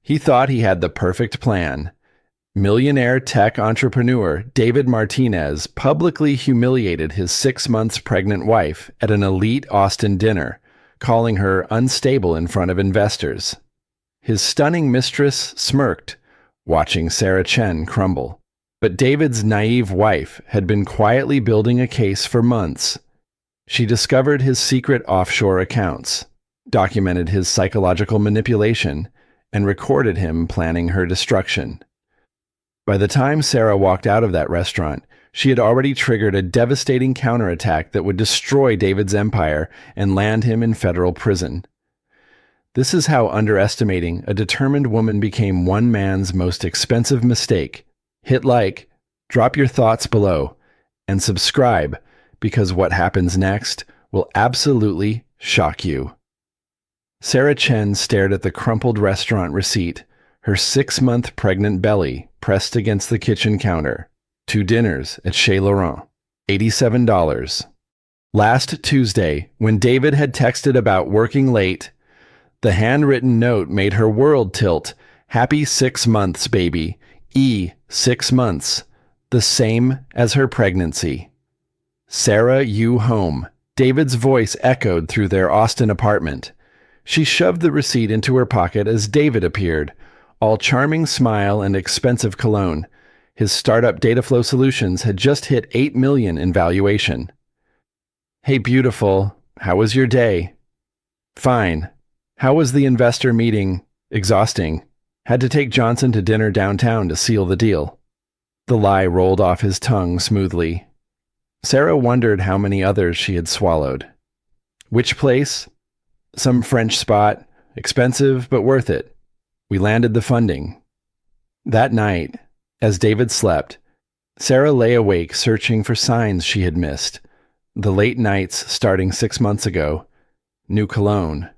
He thought he had the perfect plan. Millionaire tech entrepreneur David Martinez publicly humiliated his 6 months pregnant wife at an elite Austin dinner, calling her unstable in front of investors. His stunning mistress smirked, watching Sarah Chen crumble. But David's naive wife had been quietly building a case for months. She discovered his secret offshore accounts, documented his psychological manipulation, and recorded him planning her destruction. By the time Sarah walked out of that restaurant, she had already triggered a devastating counterattack that would destroy David's empire and land him in federal prison. This is how underestimating a determined woman became one man's most expensive mistake. Hit like, drop your thoughts below, and subscribe, because what happens next will absolutely shock you. Sarah Chen stared at the crumpled restaurant receipt, her 6-month pregnant belly pressed against the kitchen counter. 2 dinners at Chez Laurent, $87. Last Tuesday, when David had texted about working late, the handwritten note made her world tilt. Happy 6 months, baby. 6 months. The same as her pregnancy. Sarah, you home. David's voice echoed through their Austin apartment. She shoved the receipt into her pocket as David appeared, all charming smile and expensive cologne. His startup Dataflow Solutions had just hit $8 million in valuation. Hey, beautiful. How was your day? Fine. How was the investor meeting? Exhausting. Had to take Johnson to dinner downtown to seal the deal. The lie rolled off his tongue smoothly. Sarah wondered how many others she had swallowed. Which place? Some French spot. Expensive, but worth it. We landed the funding. That night, as David slept, Sarah lay awake searching for signs she had missed. The late nights starting 6 months ago. New cologne.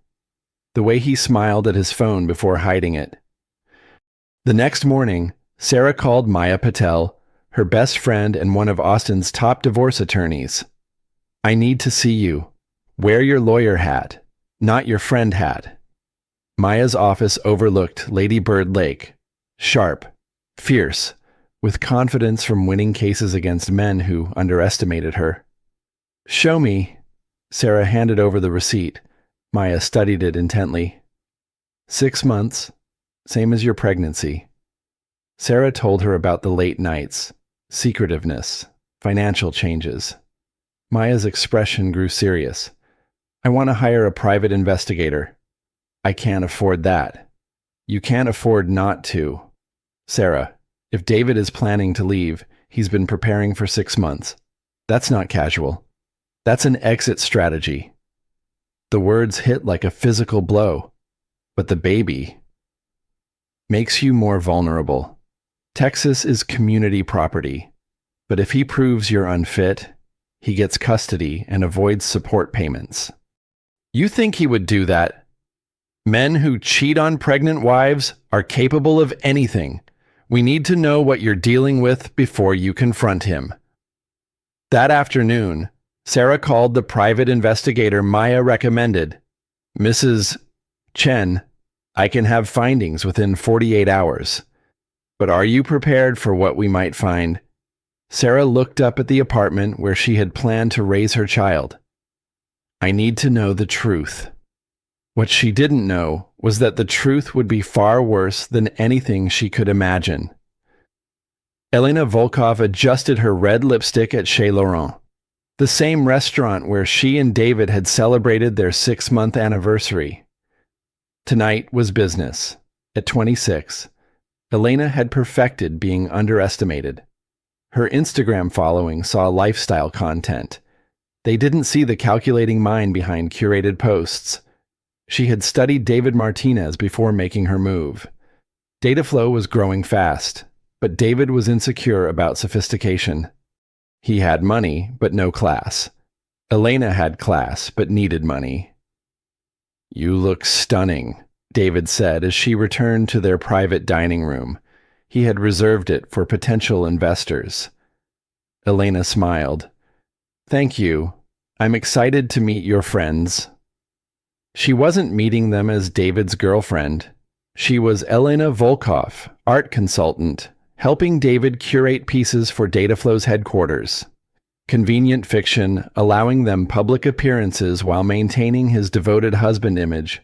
The way he smiled at his phone before hiding it. The next morning, Sarah called Maya Patel, her best friend and one of Austin's top divorce attorneys. I need to see you. Wear your lawyer hat, not your friend hat. Maya's office overlooked Lady Bird Lake, sharp, fierce, with confidence from winning cases against men who underestimated her. Show me. Sarah handed over the receipt. Maya studied it intently. 6 months, same as your pregnancy. Sarah told her about the late nights, secretiveness, financial changes. Maya's expression grew serious. I want to hire a private investigator. I can't afford that. You can't afford not to. Sarah, if David is planning to leave, he's been preparing for 6 months. That's not casual. That's an exit strategy. The words hit like a physical blow. But the baby makes you more vulnerable. Texas is community property. But if he proves you're unfit, he gets custody and avoids support payments. You think he would do that? Men who cheat on pregnant wives are capable of anything. We need to know what you're dealing with before you confront him. That afternoon, Sarah called the private investigator Maya recommended. Mrs. Chen, I can have findings within 48 hours. But are you prepared for what we might find? Sarah looked up at the apartment where she had planned to raise her child. I need to know the truth. What she didn't know was that the truth would be far worse than anything she could imagine. Elena Volkov adjusted her red lipstick at Chez Laurent, the same restaurant where she and David had celebrated their 6-month anniversary. Tonight was business. At 26, Elena had perfected being underestimated. Her Instagram following saw lifestyle content. They didn't see the calculating mind behind curated posts. She had studied David Martinez before making her move. Dataflow was growing fast, but David was insecure about sophistication. He had money, but no class. Elena had class, but needed money. You look stunning, David said as she returned to their private dining room. He had reserved it for potential investors. Elena smiled. Thank you. I'm excited to meet your friends. She wasn't meeting them as David's girlfriend. She was Elena Volkov, art consultant, helping David curate pieces for Dataflow's headquarters. Convenient fiction, allowing them public appearances while maintaining his devoted husband image.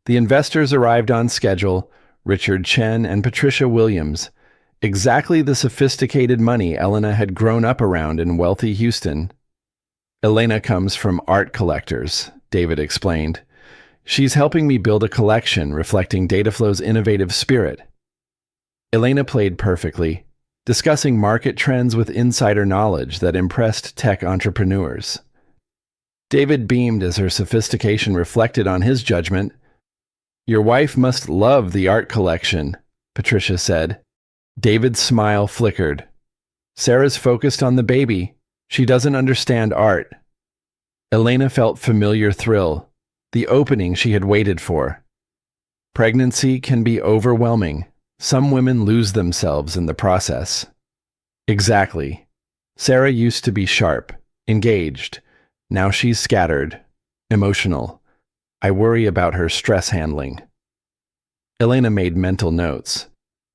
The investors arrived on schedule, Richard Chen and Patricia Williams, exactly the sophisticated money Elena had grown up around in wealthy Houston. Elena comes from art collectors, David explained. She's helping me build a collection reflecting Dataflow's innovative spirit. Elena played perfectly, discussing market trends with insider knowledge that impressed tech entrepreneurs. David beamed as her sophistication reflected on his judgment. "Your wife must love the art collection," Patricia said. David's smile flickered. "Sarah's focused on the baby. She doesn't understand art." Elena felt familiar thrill, the opening she had waited for. Pregnancy can be overwhelming. Some women lose themselves in the process. Exactly. Sarah used to be sharp, engaged. Now she's scattered, emotional. I worry about her stress handling. Elena made mental notes.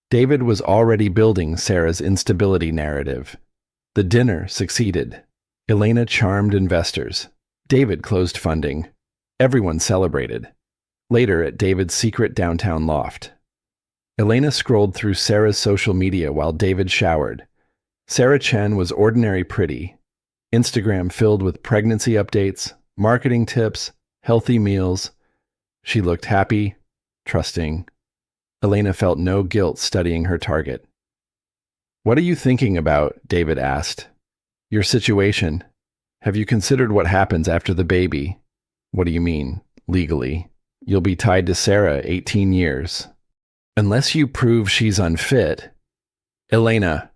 David was already building Sarah's instability narrative. The dinner succeeded. Elena charmed investors. David closed funding. Everyone celebrated. Later at David's secret downtown loft. Elena scrolled through Sarah's social media while David showered. Sarah Chen was ordinary pretty. Instagram filled with pregnancy updates, marketing tips, healthy meals. She looked happy, trusting. Elena felt no guilt studying her target. "What are you thinking about?" David asked. "Your situation. Have you considered what happens after the baby?" "What do you mean, legally?" "You'll be tied to Sarah 18 years. Unless you prove she's unfit." Elena,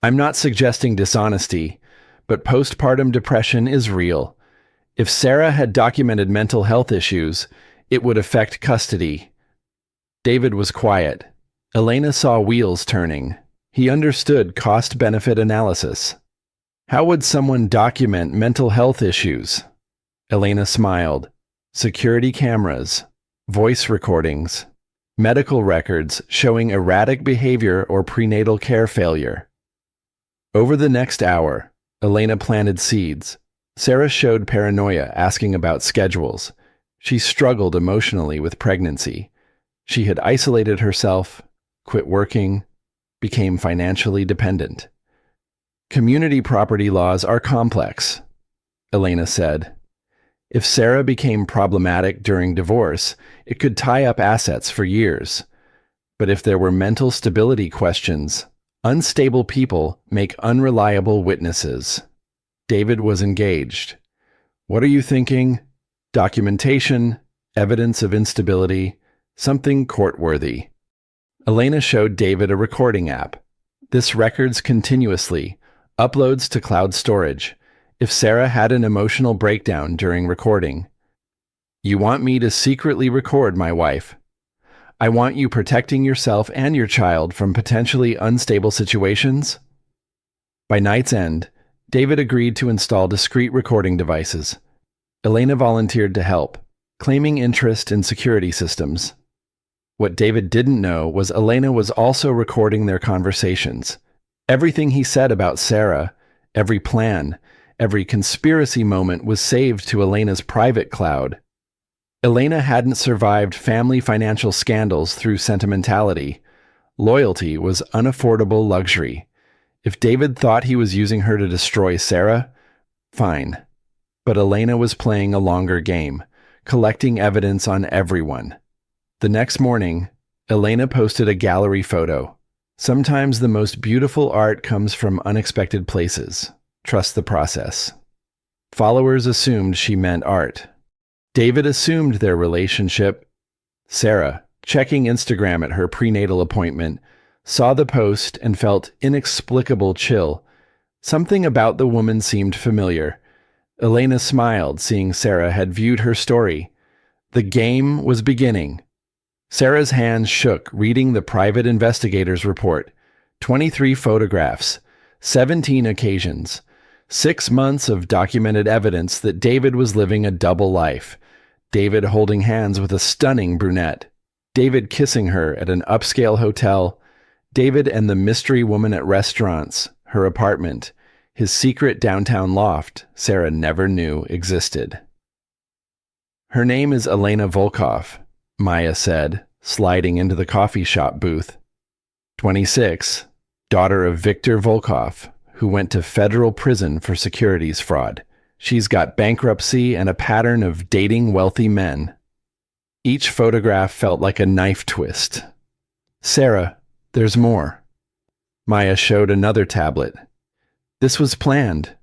"I'm not suggesting dishonesty, but postpartum depression is real. If Sarah had documented mental health issues, it would affect custody." David was quiet. Elena saw wheels turning. He understood cost-benefit analysis. How would someone document mental health issues? Elena smiled. Security cameras, voice recordings, medical records showing erratic behavior or prenatal care failure. Over the next hour, Elena planted seeds. Sarah showed paranoia, asking about schedules. She struggled emotionally with pregnancy. She had isolated herself, quit working, became financially dependent. "Community property laws are complex," Elena said. If Sarah became problematic during divorce, it could tie up assets for years. But if there were mental stability questions, unstable people make unreliable witnesses. David was engaged. "What are you thinking?" "Documentation, evidence of instability, something court-worthy." Elena showed David a recording app. This records continuously, uploads to cloud storage. If Sarah had an emotional breakdown during recording. "You want me to secretly record my wife. I want you protecting yourself and your child from potentially unstable situations." By night's end, David agreed to install discrete recording devices. Elena volunteered to help, claiming interest in security systems. What David didn't know was Elena was also recording their conversations. Everything he said about Sarah, every plan, every conspiracy moment was saved to Elena's private cloud. Elena hadn't survived family financial scandals through sentimentality. Loyalty was unaffordable luxury. If David thought he was using her to destroy Sarah, fine. But Elena was playing a longer game, collecting evidence on everyone. The next morning, Elena posted a gallery photo. Sometimes the most beautiful art comes from unexpected places. Trust the process. Followers assumed she meant art. David assumed their relationship. Sarah, checking Instagram at her prenatal appointment, saw the post and felt inexplicable chill. Something about the woman seemed familiar. Elena smiled, seeing Sarah had viewed her story. The game was beginning. Sarah's hands shook, reading the private investigator's report. 23 photographs, 17 occasions, 6 months of documented evidence that David was living a double life. David holding hands with a stunning brunette. David kissing her at an upscale hotel, David and the mystery woman at restaurants, her apartment, his secret downtown loft Sarah never knew existed. Her name is Elena Volkov, Maya said, sliding into the coffee shop booth. 26, daughter of Viktor Volkov, who went to federal prison for securities fraud. She's got bankruptcy and a pattern of dating wealthy men. Each photograph felt like a knife twist. Sarah, there's more. Maya showed another tablet. This was planned.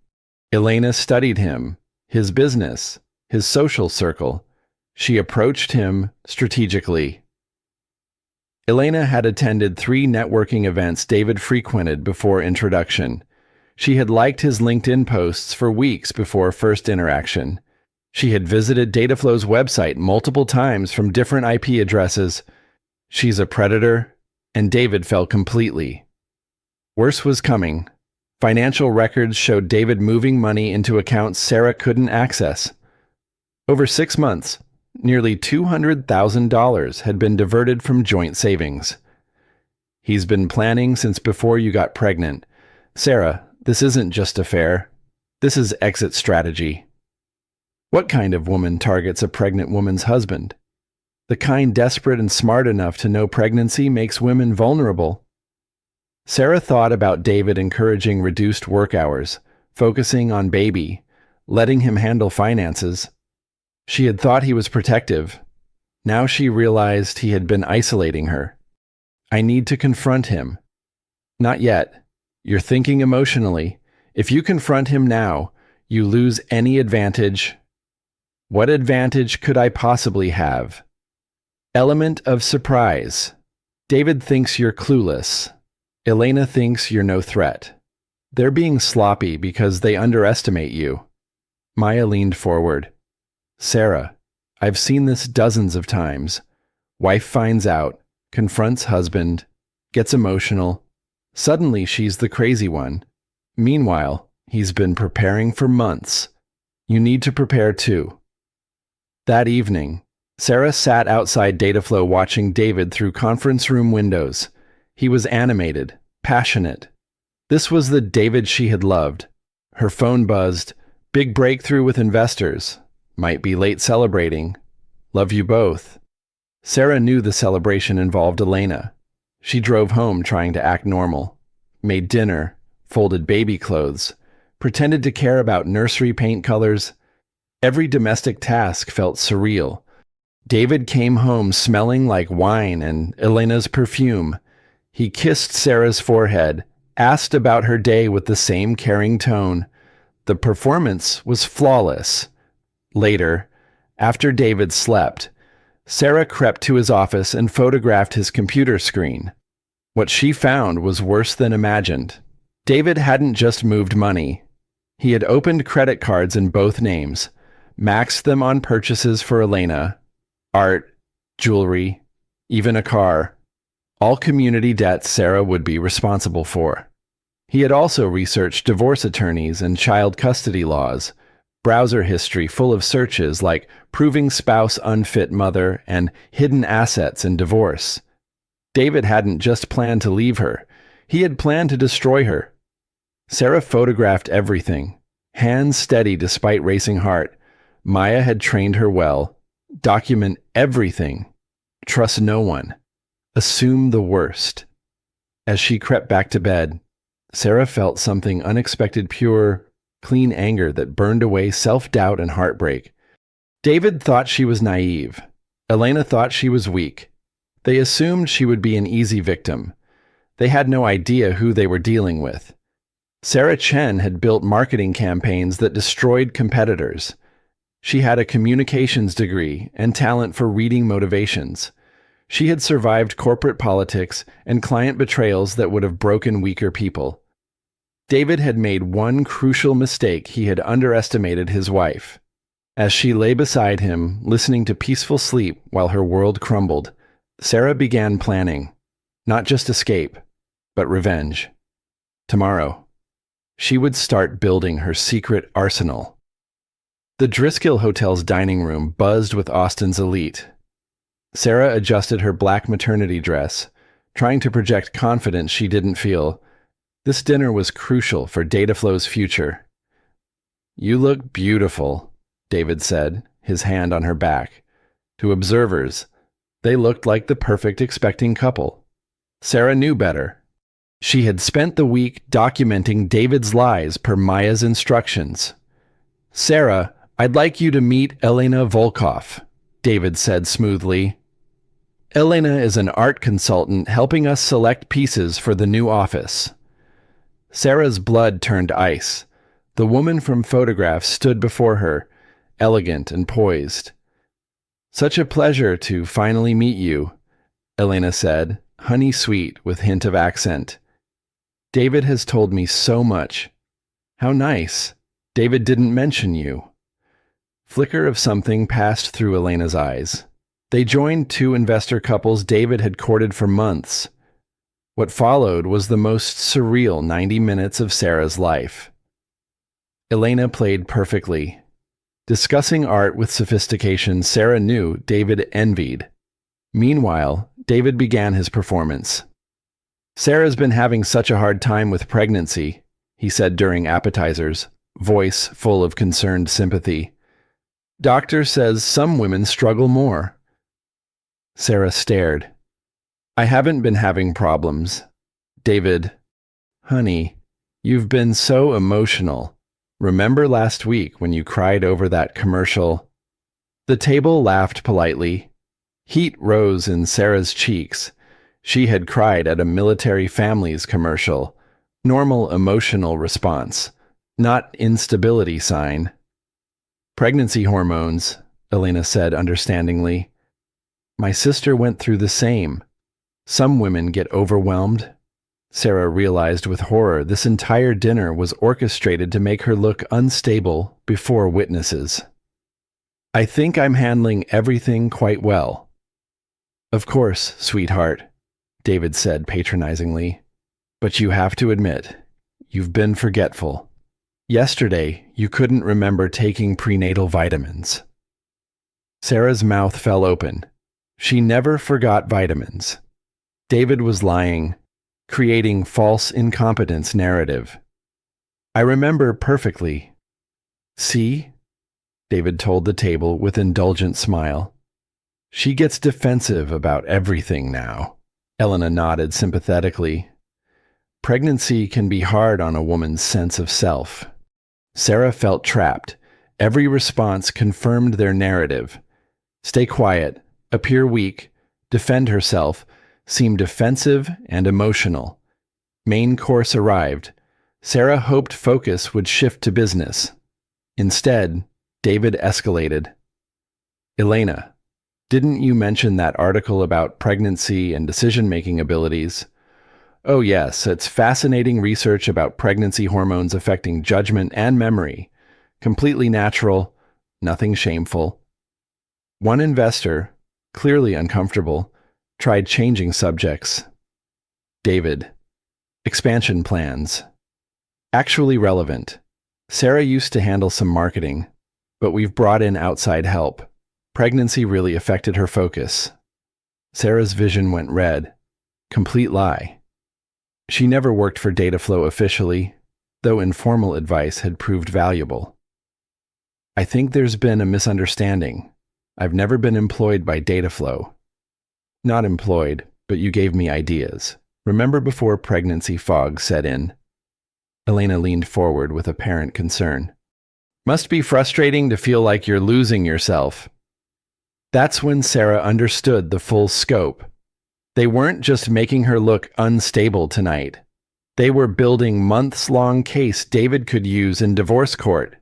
Elena studied him, his business, his social circle. She approached him strategically. Elena had attended 3 networking events David frequented before introduction. She had liked his LinkedIn posts for weeks before first interaction. She had visited Dataflow's website multiple times from different IP addresses. She's a predator, and David fell completely. Worse was coming. Financial records showed David moving money into accounts Sarah couldn't access. Over 6 months, nearly $200,000 had been diverted from joint savings. He's been planning since before you got pregnant. Sarah, this isn't just a fair. This is exit strategy. What kind of woman targets a pregnant woman's husband? The kind desperate and smart enough to know pregnancy makes women vulnerable. Sarah thought about David encouraging reduced work hours, focusing on baby, letting him handle finances. She had thought he was protective. Now she realized he had been isolating her. I need to confront him. Not yet. You're thinking emotionally. If you confront him now, you lose any advantage. What advantage could I possibly have? Element of surprise. David thinks you're clueless. Elena thinks you're no threat. They're being sloppy because they underestimate you. Maya leaned forward. Sarah, I've seen this dozens of times. Wife finds out, confronts husband, gets emotional. Suddenly she's the crazy one. Meanwhile, he's been preparing for months. You need to prepare too. That evening, Sarah sat outside Dataflow watching David through conference room windows. He was animated, passionate. This was the David she had loved. Her phone buzzed. Big breakthrough with investors. Might be late celebrating. Love you both. Sarah knew the celebration involved Elena. She drove home trying to act normal. Made dinner, folded baby clothes, pretended to care about nursery paint colors. Every domestic task felt surreal. David came home smelling like wine and Elena's perfume. He kissed Sarah's forehead, asked about her day with the same caring tone. The performance was flawless. Later, after David slept, Sarah crept to his office and photographed his computer screen. What she found was worse than imagined. David hadn't just moved money. He had opened credit cards in both names, maxed them on purchases for Elena, art, jewelry, even a car. All community debts Sarah would be responsible for. He had also researched divorce attorneys and child custody laws, browser history full of searches like proving spouse unfit mother and hidden assets in divorce. David hadn't just planned to leave her. He had planned to destroy her. Sarah photographed everything, hands steady despite racing heart. Maya had trained her well. Document everything. Trust no one. Assume the worst. As she crept back to bed, Sarah felt something unexpected, pure, clean anger that burned away self-doubt and heartbreak. David thought she was naive. Elena thought she was weak. They assumed she would be an easy victim. They had no idea who they were dealing with. Sarah Chen had built marketing campaigns that destroyed competitors. She had a communications degree and talent for reading motivations. She had survived corporate politics and client betrayals that would have broken weaker people. David had made one crucial mistake. He had underestimated his wife. As she lay beside him, listening to peaceful sleep while her world crumbled, Sarah began planning, not just escape, but revenge. Tomorrow, she would start building her secret arsenal. The Driscoll Hotel's dining room buzzed with Austin's elite. Sarah adjusted her black maternity dress, trying to project confidence she didn't feel. This dinner was crucial for Dataflow's future. "You look beautiful," David said, his hand on her back. To observers, they looked like the perfect expecting couple. Sarah knew better. She had spent the week documenting David's lies per Maya's instructions. "Sarah, I'd like you to meet Elena Volkov," David said smoothly. "Elena is an art consultant helping us select pieces for the new office." Sarah's blood turned ice. The woman from photographs stood before her, elegant and poised. "Such a pleasure to finally meet you," Elena said, honey sweet with hint of accent. "David has told me so much." "How nice. David didn't mention you." Flicker of something passed through Elena's eyes. They joined two investor couples David had courted for months. What followed was the most surreal 90 minutes of Sarah's life. Elena played perfectly. Discussing art with sophistication Sarah knew David envied. Meanwhile, David began his performance. "Sarah's been having such a hard time with pregnancy," he said during appetizers, voice full of concerned sympathy. "Doctor says some women struggle more." Sarah stared. "I haven't been having problems." David, "Honey, you've been so emotional. Remember last week when you cried over that commercial?" The table laughed politely. Heat rose in Sarah's cheeks. She had cried at a military families commercial. Normal emotional response, not instability sign. "Pregnancy hormones," Elena said understandingly. "My sister went through the same. Some women get overwhelmed." Sarah realized with horror this entire dinner was orchestrated to make her look unstable before witnesses. "I think I'm handling everything quite well." "Of course, sweetheart," David said patronizingly. "But you have to admit, you've been forgetful. Yesterday, you couldn't remember taking prenatal vitamins." Sarah's mouth fell open. She never forgot vitamins. David was lying, creating false incompetence narrative. "I remember perfectly." "See?" David told the table with indulgent smile. "She gets defensive about everything now." Elena nodded sympathetically. Pregnancy can be hard on a woman's sense of self. Sarah felt trapped. Every response confirmed their narrative. Stay quiet, appear weak, defend herself, seem defensive and emotional. Main course arrived. Sarah hoped focus would shift to business. Instead, David escalated. "Elena, didn't you mention that article about pregnancy and decision-making abilities?" "Oh yes, it's fascinating research about pregnancy hormones affecting judgment and memory. Completely natural, nothing shameful." One investor, clearly uncomfortable, tried changing subjects. David, expansion plans. Actually relevant. Sarah used to handle some marketing, but we've brought in outside help. Pregnancy really affected her focus. Sarah's vision went red. Complete lie. She never worked for Dataflow officially, though informal advice had proved valuable. "I think there's been a misunderstanding. I've never been employed by Dataflow." "Not employed, but you gave me ideas. Remember before pregnancy fog set in?" Elena leaned forward with apparent concern. "Must be frustrating to feel like you're losing yourself." That's when Sarah understood the full scope. They weren't just making her look unstable tonight. They were building months-long case David could use in divorce court.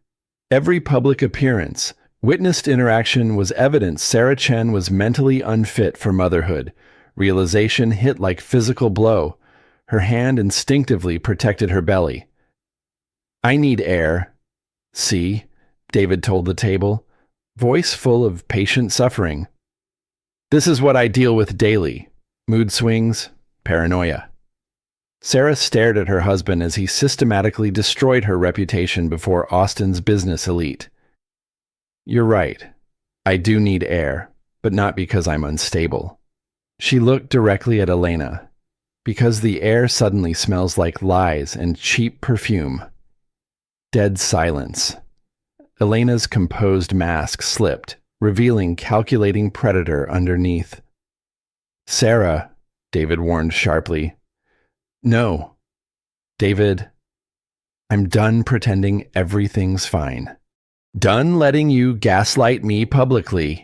Every public appearance, witnessed interaction was evidence Sarah Chen was mentally unfit for motherhood. Realization hit like physical blow. Her hand instinctively protected her belly. "I need air." "See," David told the table, voice full of patient suffering. "This is what I deal with daily. Mood swings, paranoia." Sarah stared at her husband as he systematically destroyed her reputation before Austin's business elite. "You're right. I do need air, but not because I'm unstable. She looked directly at Elena. Because the air suddenly smells like lies and cheap perfume. Dead silence. Elena's composed mask slipped, revealing calculating predator underneath. Sarah, David warned sharply. No. David, I'm done pretending everything's fine. Done letting you gaslight me publicly.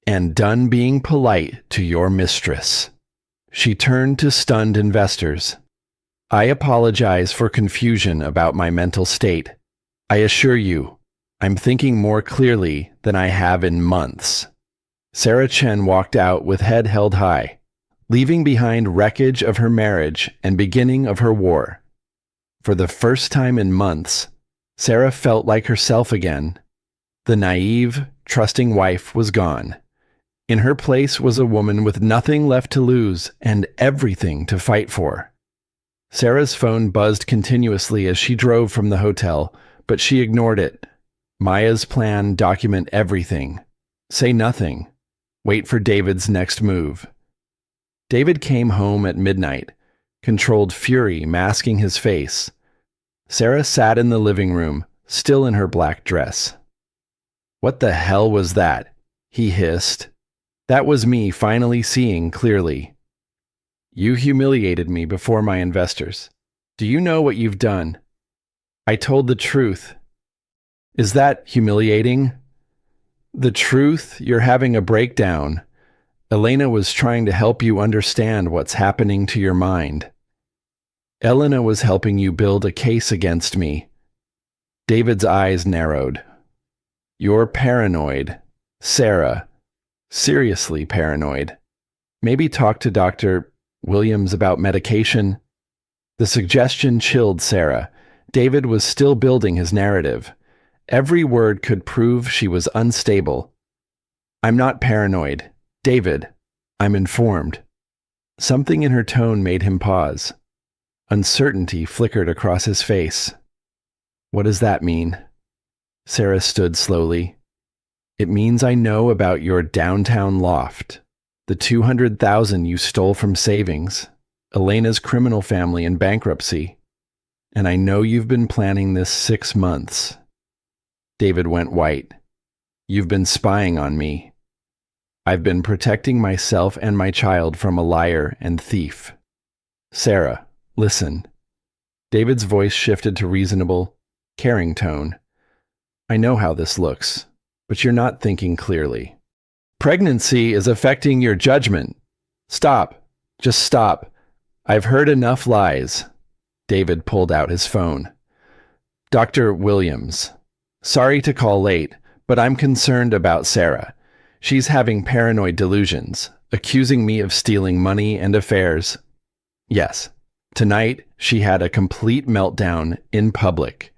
And done being polite to your mistress. She turned to stunned investors. I apologize for confusion about my mental state. I assure you, I'm thinking more clearly than I have in months. Sarah Chen walked out with head held high, leaving behind wreckage of her marriage and beginning of her war. For the first time in months, Sarah felt like herself again. The naive, trusting wife was gone. In her place was a woman with nothing left to lose and everything to fight for. Sarah's phone buzzed continuously as she drove from the hotel, but she ignored it. Maya's plan: document everything. Say nothing. Wait for David's next move. David came home at midnight, controlled fury masking his face. Sarah sat in the living room, still in her black dress. What the hell was that? He hissed. That was me finally seeing clearly. You humiliated me before my investors. Do you know what you've done? I told the truth. Is that humiliating? The truth, you're having a breakdown. Elena was trying to help you understand what's happening to your mind. Elena was helping you build a case against me. David's eyes narrowed. You're paranoid, Sarah. Seriously paranoid. Maybe talk to Dr. Williams about medication. The suggestion chilled Sarah. David was still building his narrative. Every word could prove she was unstable. I'm not paranoid. David, I'm informed. Something in her tone made him pause. Uncertainty flickered across his face. What does that mean? Sarah stood slowly. It means I know about your downtown loft, the $200,000 you stole from savings, Elena's criminal family in bankruptcy, and I know you've been planning this 6 months. David went white. You've been spying on me. I've been protecting myself and my child from a liar and thief. Sarah, listen. David's voice shifted to reasonable, caring tone. I know how this looks. But you're not thinking clearly. Pregnancy is affecting your judgment. Stop. Just stop. I've heard enough lies. David pulled out his phone. Dr. Williams. Sorry to call late, but I'm concerned about Sarah. She's having paranoid delusions, accusing me of stealing money and affairs. Yes, tonight she had a complete meltdown in public.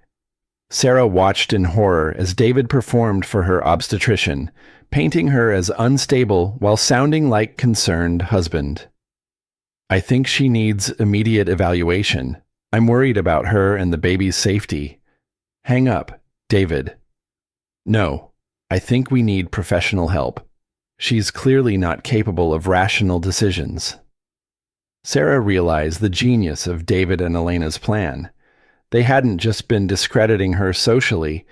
Sarah watched in horror as David performed for her obstetrician, painting her as unstable while sounding like concerned husband. I think she needs immediate evaluation. I'm worried about her and the baby's safety. Hang up, David. No, I think we need professional help. She's clearly not capable of rational decisions. Sarah realized the genius of David and Elena's plan. They hadn't just been discrediting her socially,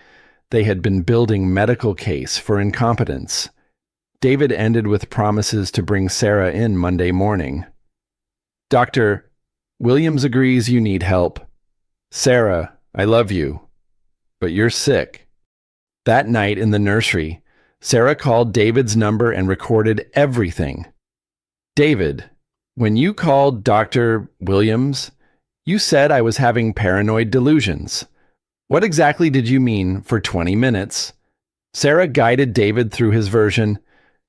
they had been building medical case for incompetence. David ended with promises to bring Sarah in Monday morning. Dr. Williams agrees you need help. Sarah, I love you, but you're sick. That night in the nursery, Sarah called David's number and recorded everything. David, when you called Dr. Williams, you said I was having paranoid delusions. What exactly did you mean for 20 minutes? Sarah guided David through his version.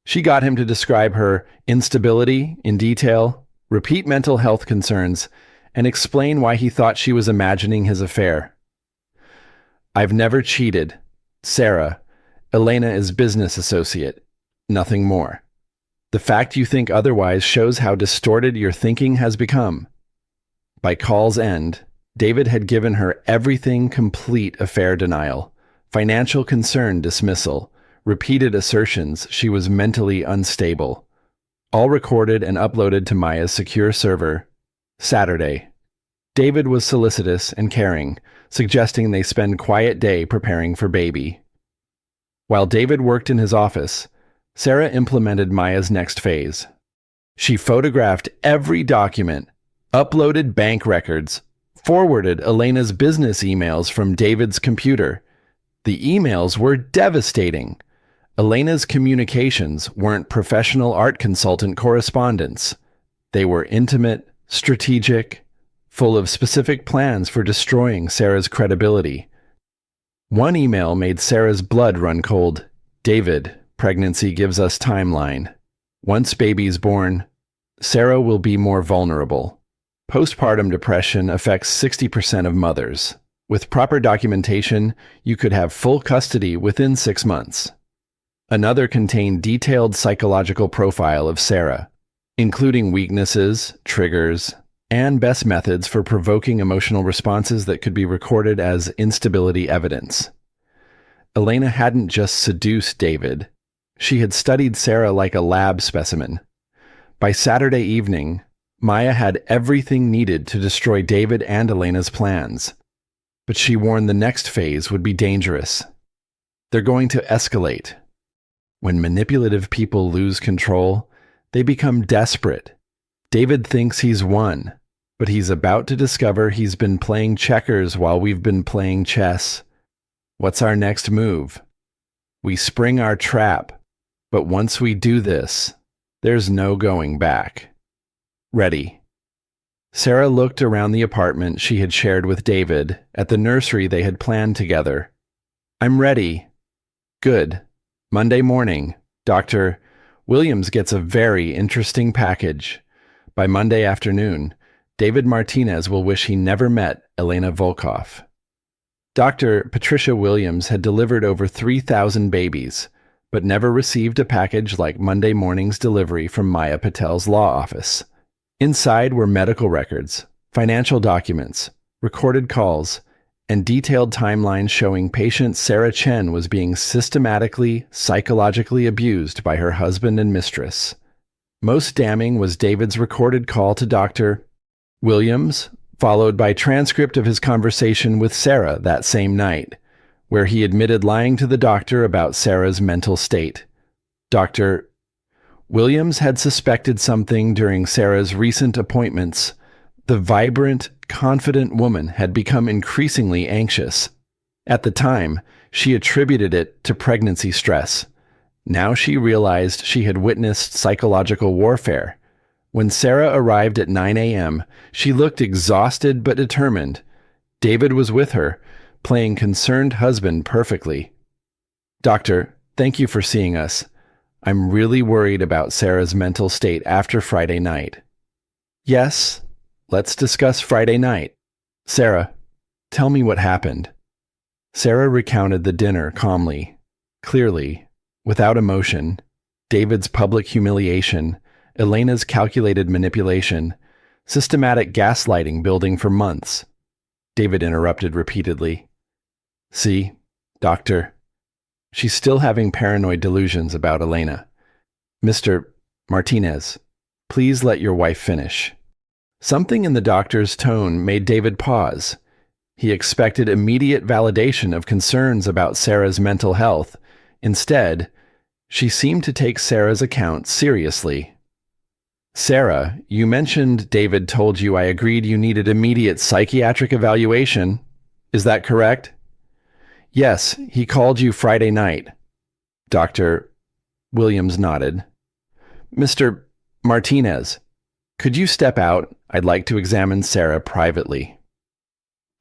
She got him to describe her instability in detail, repeat mental health concerns, and explain why he thought she was imagining his affair. I've never cheated. Sarah, Elena is business associate. Nothing more. The fact you think otherwise shows how distorted your thinking has become. By call's end, David had given her everything: complete affair denial, financial concern dismissal, repeated assertions she was mentally unstable. All recorded and uploaded to Maya's secure server. Saturday. David was solicitous and caring, suggesting they spend quiet day preparing for baby. While David worked in his office, Sarah implemented Maya's next phase. She photographed every document, uploaded bank records, forwarded Elena's business emails from David's computer. The emails were devastating. Elena's communications weren't professional art consultant correspondence. They were intimate, strategic, full of specific plans for destroying Sarah's credibility. One email made Sarah's blood run cold. David, pregnancy gives us timeline. Once baby's born, Sarah will be more vulnerable. Postpartum depression affects 60% of mothers. With proper documentation, you could have full custody within 6 months. Another contained detailed psychological profile of Sarah, including weaknesses, triggers, and best methods for provoking emotional responses that could be recorded as instability evidence. Elena hadn't just seduced David. She had studied Sarah like a lab specimen. By Saturday evening, Maya had everything needed to destroy David and Elena's plans. But she warned the next phase would be dangerous. They're going to escalate. When manipulative people lose control, they become desperate. David thinks he's won, but he's about to discover he's been playing checkers while we've been playing chess. What's our next move? We spring our trap, but once we do this, there's no going back. Ready. Sarah looked around the apartment she had shared with David at the nursery they had planned together. I'm ready. Good. Monday morning, Dr. Williams gets a very interesting package. By Monday afternoon, David Martinez will wish he never met Elena Volkov. Dr. Patricia Williams had delivered over 3,000 babies, but never received a package like Monday morning's delivery from Maya Patel's law office. Inside were medical records, financial documents, recorded calls, and detailed timelines showing patient Sarah Chen was being systematically, psychologically abused by her husband and mistress. Most damning was David's recorded call to Dr. Williams, followed by transcript of his conversation with Sarah that same night, where he admitted lying to the doctor about Sarah's mental state. Dr. Williams had suspected something during Sarah's recent appointments. The vibrant, confident woman had become increasingly anxious. At the time, she attributed it to pregnancy stress. Now she realized she had witnessed psychological warfare. When Sarah arrived at 9 a.m., she looked exhausted but determined. David was with her, playing concerned husband perfectly. Doctor, thank you for seeing us. I'm really worried about Sarah's mental state after Friday night. Yes, let's discuss Friday night. Sarah, tell me what happened. Sarah recounted the dinner calmly, clearly, without emotion, David's public humiliation, Elena's calculated manipulation, systematic gaslighting building for months. David interrupted repeatedly. See, doctor, she's still having paranoid delusions about Elena. Mr. Martinez, please let your wife finish. Something in the doctor's tone made David pause. He expected immediate validation of concerns about Sarah's mental health. Instead, she seemed to take Sarah's account seriously. Sarah, you mentioned David told you I agreed you needed immediate psychiatric evaluation. Is that correct? Yes, he called you Friday night. Dr. Williams nodded. Mr. Martinez, could you step out? I'd like to examine Sarah privately.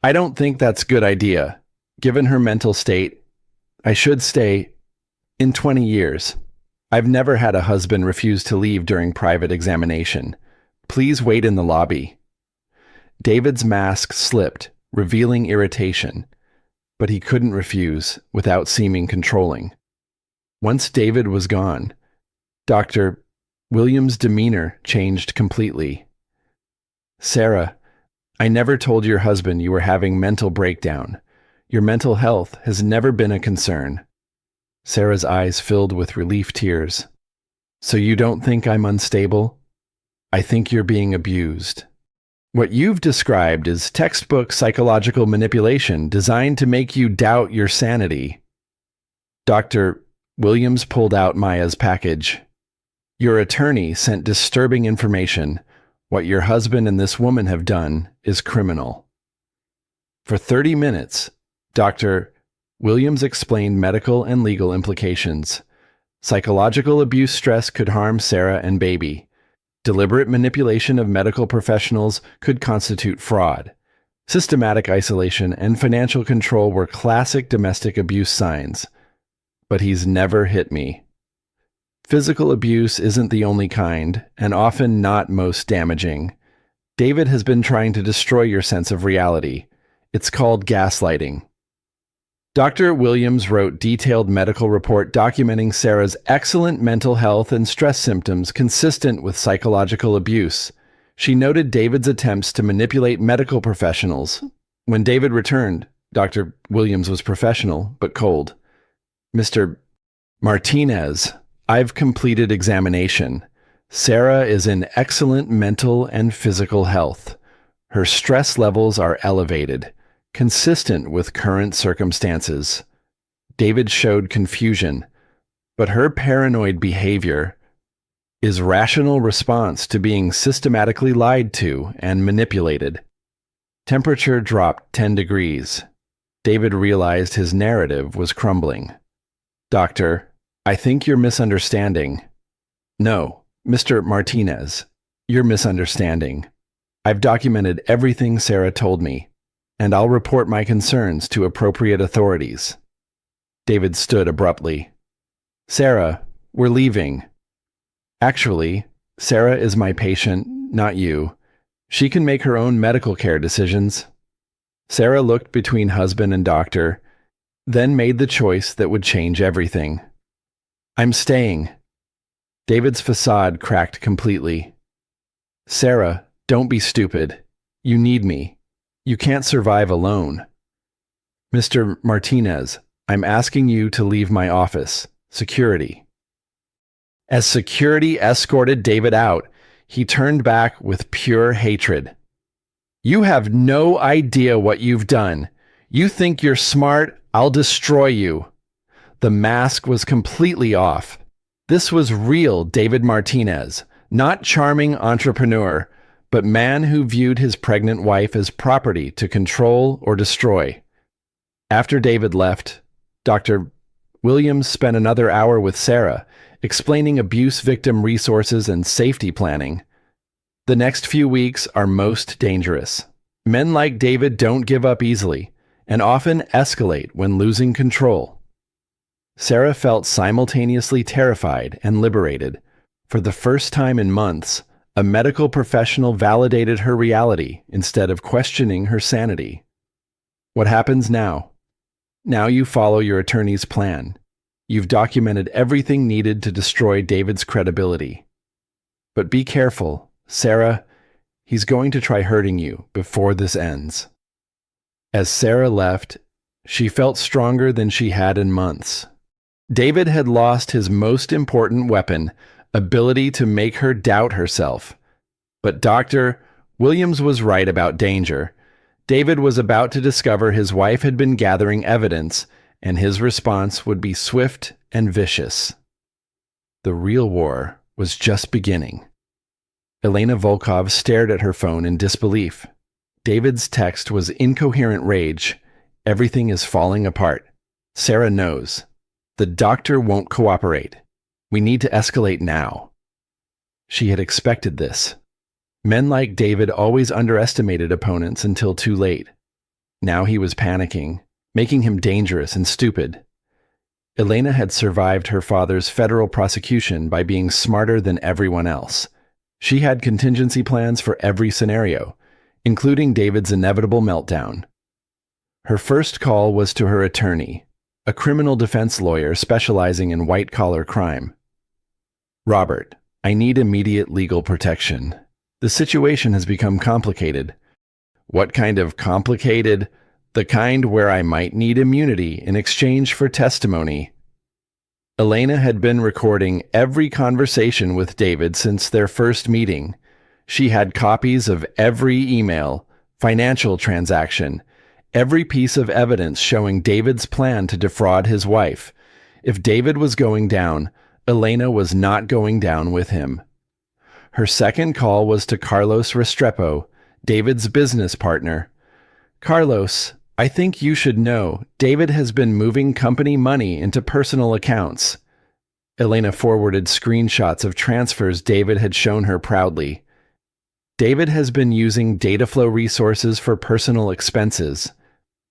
I don't think that's a good idea. Given her mental state, I should stay in 20 years. I've never had a husband refuse to leave during private examination. Please wait in the lobby. David's mask slipped, revealing irritation, but he couldn't refuse without seeming controlling. Once David was gone, Dr. Williams' demeanor changed completely. Sarah, I never told your husband you were having mental breakdown. Your mental health has never been a concern. Sarah's eyes filled with relief tears. So you don't think I'm unstable? I think you're being abused. What you've described is textbook psychological manipulation designed to make you doubt your sanity. Dr. Williams pulled out Maya's package. Your attorney sent disturbing information. What your husband and this woman have done is criminal. For 30 minutes, Dr. Williams explained medical and legal implications. Psychological abuse stress could harm Sarah and baby. Deliberate manipulation of medical professionals could constitute fraud. Systematic isolation and financial control were classic domestic abuse signs. But he's never hit me. Physical abuse isn't the only kind, and often not most damaging. David has been trying to destroy your sense of reality. It's called gaslighting. Dr. Williams wrote detailed medical report documenting Sarah's excellent mental health and stress symptoms consistent with psychological abuse. She noted David's attempts to manipulate medical professionals. When David returned, Dr. Williams was professional, but cold. Mr. Martinez, I've completed examination. Sarah is in excellent mental and physical health. Her stress levels are elevated, consistent with current circumstances. David showed confusion, but her paranoid behavior is rational response to being systematically lied to and manipulated. Temperature dropped 10 degrees. David realized his narrative was crumbling. Doctor, I think you're misunderstanding. No, Mr. Martinez, you're misunderstanding. I've documented everything Sarah told me, and I'll report my concerns to appropriate authorities. David stood abruptly. Sarah, we're leaving. Actually, Sarah is my patient, not you. She can make her own medical care decisions. Sarah looked between husband and doctor, then made the choice that would change everything. I'm staying. David's facade cracked completely. Sarah, don't be stupid. You need me. You can't survive alone. Mr. Martinez, I'm asking you to leave my office. Security. As security escorted David out, he turned back with pure hatred. You have no idea what you've done. You think you're smart? I'll destroy you. The mask was completely off. This was real David Martinez, not charming entrepreneur, but man who viewed his pregnant wife as property to control or destroy. After David left, Dr. Williams spent another hour with Sarah, explaining abuse victim resources and safety planning. The next few weeks are most dangerous. Men like David don't give up easily, and often escalate when losing control. Sarah felt simultaneously terrified and liberated. For the first time in months, a medical professional validated her reality instead of questioning her sanity. What happens now? Now you follow your attorney's plan. You've documented everything needed to destroy David's credibility. But be careful, Sarah. He's going to try hurting you before this ends. As Sarah left, she felt stronger than she had in months. David had lost his most important weapon, ability to make her doubt herself. But Dr. Williams was right about danger. David was about to discover his wife had been gathering evidence, and his response would be swift and vicious. The real war was just beginning. Elena Volkov stared at her phone in disbelief. David's text was incoherent rage. Everything is falling apart. Sarah knows. The doctor won't cooperate. We need to escalate now. She had expected this. Men like David always underestimated opponents until too late. Now he was panicking, making him dangerous and stupid. Elena had survived her father's federal prosecution by being smarter than everyone else. She had contingency plans for every scenario, including David's inevitable meltdown. Her first call was to her attorney, a criminal defense lawyer specializing in white-collar crime. Robert, I need immediate legal protection. The situation has become complicated. What kind of complicated? The kind where I might need immunity in exchange for testimony. Elena had been recording every conversation with David since their first meeting. She had copies of every email, financial transaction, every piece of evidence showing David's plan to defraud his wife. If David was going down, Elena was not going down with him. Her second call was to Carlos Restrepo, David's business partner. "Carlos, I think you should know David has been moving company money into personal accounts." Elena forwarded screenshots of transfers David had shown her proudly. "David has been using data flow resources for personal expenses.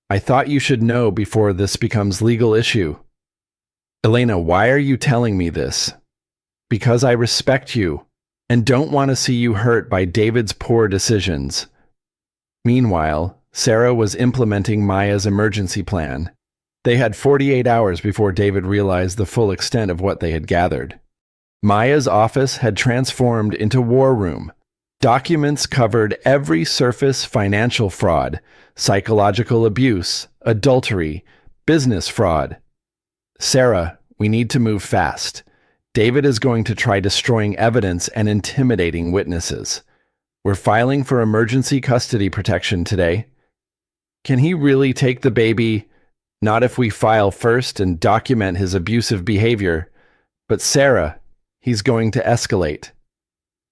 I thought you should know before this becomes legal issue." "Elena, why are you telling me this?" "Because I respect you and don't want to see you hurt by David's poor decisions." Meanwhile, Sarah was implementing Maya's emergency plan. They had 48 hours before David realized the full extent of what they had gathered. Maya's office had transformed into war room. Documents covered every surface financial fraud, psychological abuse, adultery, business fraud. "Sarah, we need to move fast. David is going to try destroying evidence and intimidating witnesses. We're filing for emergency custody protection today." "Can he really take the baby?" "Not if we file first and document his abusive behavior. But Sarah, he's going to escalate."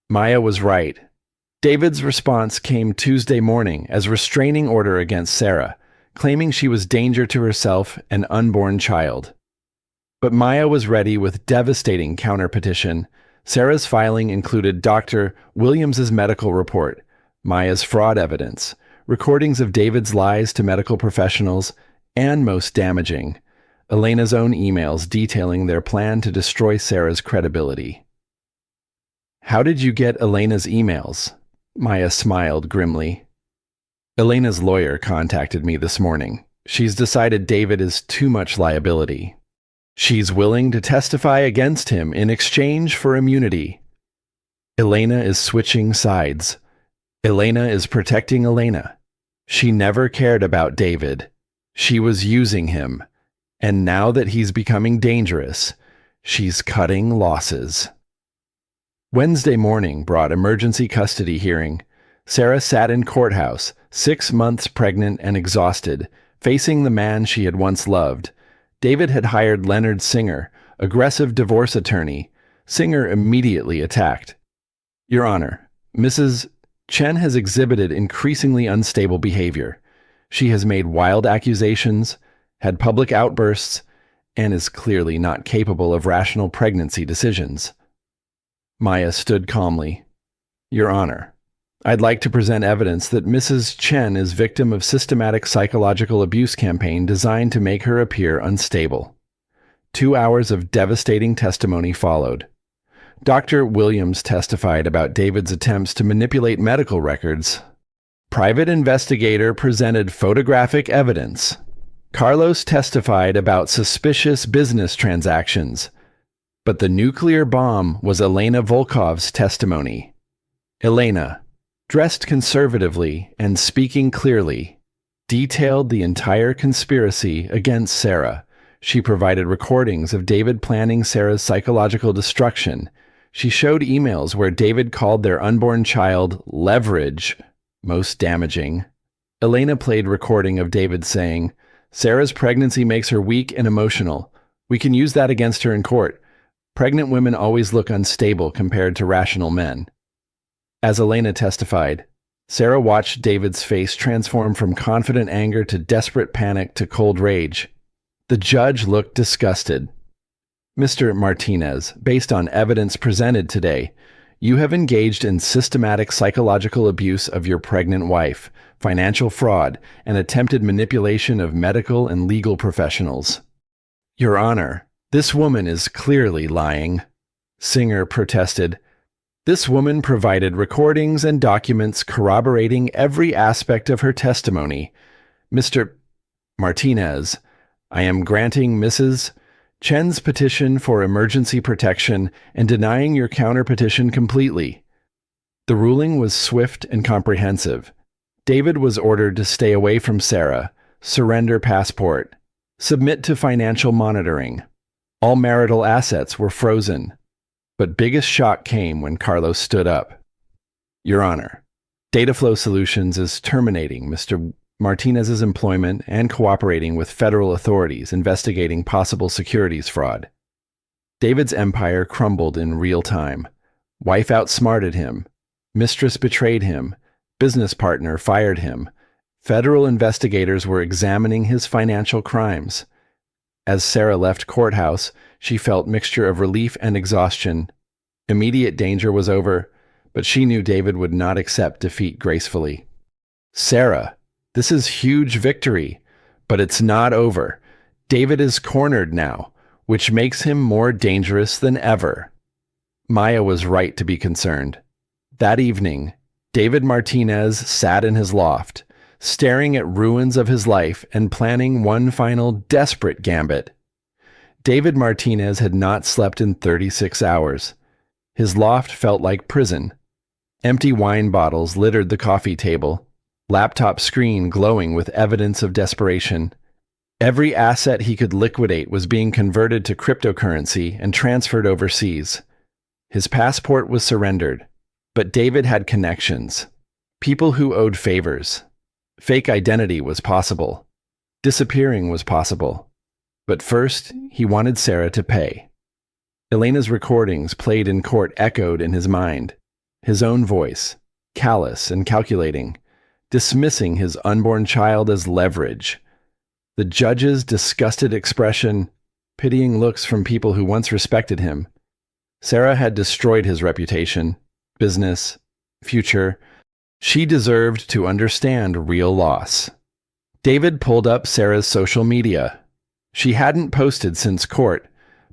Maya was right. David's response came Tuesday morning as restraining order against Sarah, claiming she was danger to herself and unborn child. But Maya was ready with devastating counterpetition. Sarah's filing included Dr. Williams's medical report, Maya's fraud evidence, recordings of David's lies to medical professionals, and most damaging, Elena's own emails detailing their plan to destroy Sarah's credibility. "How did you get Elena's emails?" Maya smiled grimly. "Elena's lawyer contacted me this morning. She's decided David is too much liability. She's willing to testify against him in exchange for immunity." Elena is switching sides. Elena is protecting Elena. She never cared about David. She was using him. And now that he's becoming dangerous, she's cutting losses. Wednesday morning brought emergency custody hearing. Sarah sat in courthouse, 6 months pregnant and exhausted, facing the man she had once loved. David had hired Leonard Singer, aggressive divorce attorney. Singer immediately attacked. "Your Honor, Mrs. Chen has exhibited increasingly unstable behavior. She has made wild accusations, had public outbursts, and is clearly not capable of rational pregnancy decisions." Maya stood calmly. "Your Honor, I'd like to present evidence that Mrs. Chen is victim of systematic psychological abuse campaign designed to make her appear unstable." 2 hours of devastating testimony followed. Dr. Williams testified about David's attempts to manipulate medical records. Private investigator presented photographic evidence. Carlos testified about suspicious business transactions. But the nuclear bomb was Elena Volkov's testimony. Elena, dressed conservatively and speaking clearly, detailed the entire conspiracy against Sarah. She provided recordings of David planning Sarah's psychological destruction. She showed emails where David called their unborn child leverage, most damaging. Elena played recording of David saying, "Sarah's pregnancy makes her weak and emotional. We can use that against her in court. Pregnant women always look unstable compared to rational men." As Elena testified, Sarah watched David's face transform from confident anger to desperate panic to cold rage. The judge looked disgusted. "Mr. Martinez, based on evidence presented today, you have engaged in systematic psychological abuse of your pregnant wife, financial fraud, and attempted manipulation of medical and legal professionals." "Your Honor, this woman is clearly lying," Singer protested. "This woman provided recordings and documents corroborating every aspect of her testimony. Mr. Martinez, I am granting Mrs. Chen's petition for emergency protection and denying your counterpetition completely." The ruling was swift and comprehensive. David was ordered to stay away from Sarah, surrender passport, submit to financial monitoring. All marital assets were frozen. But biggest shock came when Carlos stood up. Your Honor, Dataflow Solutions is terminating Mr. Martinez's employment and cooperating with federal authorities investigating possible securities fraud. David's empire crumbled in real time. Wife outsmarted him. Mistress betrayed him. Business partner fired him. Federal investigators were examining his financial crimes. As Sarah left courthouse, she felt mixture of relief and exhaustion. Immediate danger was over, but she knew David would not accept defeat gracefully. Sarah, this is huge victory, but it's not over. David is cornered now, which makes him more dangerous than ever. Maya was right to be concerned. That evening, David Martinez sat in his loft, staring at ruins of his life and planning one final desperate gambit. David Martinez had not slept in 36 hours. His loft felt like prison. Empty wine bottles littered the coffee table, laptop screen glowing with evidence of desperation. Every asset he could liquidate was being converted to cryptocurrency and transferred overseas. His passport was surrendered, but David had connections. People who owed favors. Fake identity was possible. Disappearing was possible. But first, he wanted Sarah to pay. Elena's recordings played in court echoed in his mind. His own voice, callous and calculating, dismissing his unborn child as leverage. The judge's disgusted expression, pitying looks from people who once respected him. Sarah had destroyed his reputation, business, future. She deserved to understand real loss. David pulled up Sarah's social media. She hadn't posted since court,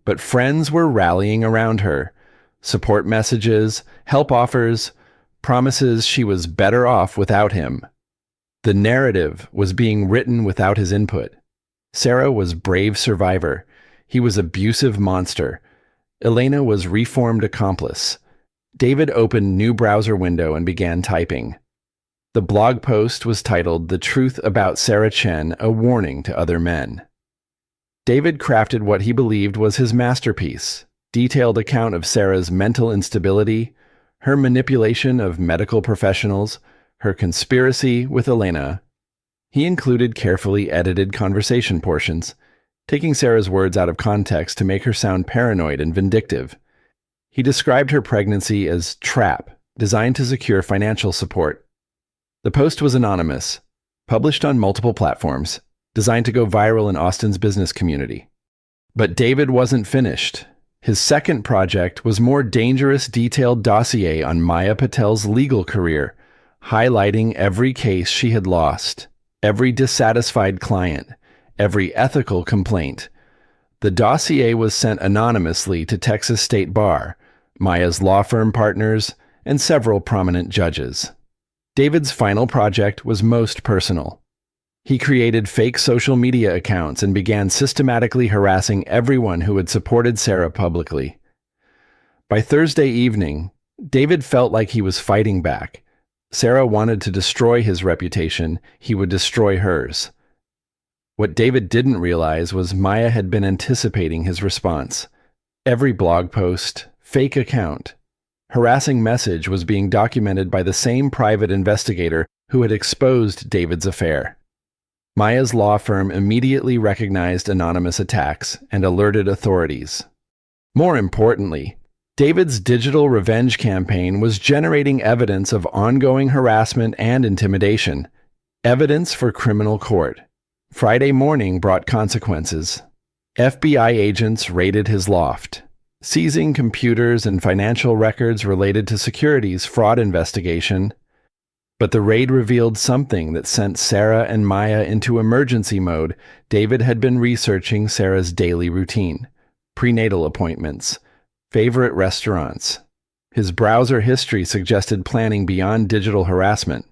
but friends were rallying around her. Support messages, help offers, promises she was better off without him. The narrative was being written without his input. Sarah was brave survivor. He was abusive monster. Elena was reformed accomplice. David opened new browser window and began typing. The blog post was titled "The Truth About Sarah Chen, a Warning to Other Men." David crafted what he believed was his masterpiece, detailed account of Sarah's mental instability, her manipulation of medical professionals, her conspiracy with Elena. He included carefully edited conversation portions, taking Sarah's words out of context to make her sound paranoid and vindictive. He described her pregnancy as trap, designed to secure financial support. The post was anonymous, published on multiple platforms, designed to go viral in Austin's business community. But David wasn't finished. His second project was more dangerous detailed dossier on Maya Patel's legal career, highlighting every case she had lost, every dissatisfied client, every ethical complaint. The dossier was sent anonymously to Texas State Bar, Maya's law firm partners, and several prominent judges. David's final project was most personal. He created fake social media accounts and began systematically harassing everyone who had supported Sarah publicly. By Thursday evening, David felt like he was fighting back. Sarah wanted to destroy his reputation, he would destroy hers. What David didn't realize was Maya had been anticipating his response. Every blog post, fake account, harassing message was being documented by the same private investigator who had exposed David's affair. Maya's law firm immediately recognized anonymous attacks and alerted authorities. More importantly, David's digital revenge campaign was generating evidence of ongoing harassment and intimidation, evidence for criminal court. Friday morning brought consequences. FBI agents raided his loft, seizing computers and financial records related to securities fraud investigation. But the raid revealed something that sent Sarah and Maya into emergency mode. David had been researching Sarah's daily routine, prenatal appointments, favorite restaurants. His browser history suggested planning beyond digital harassment.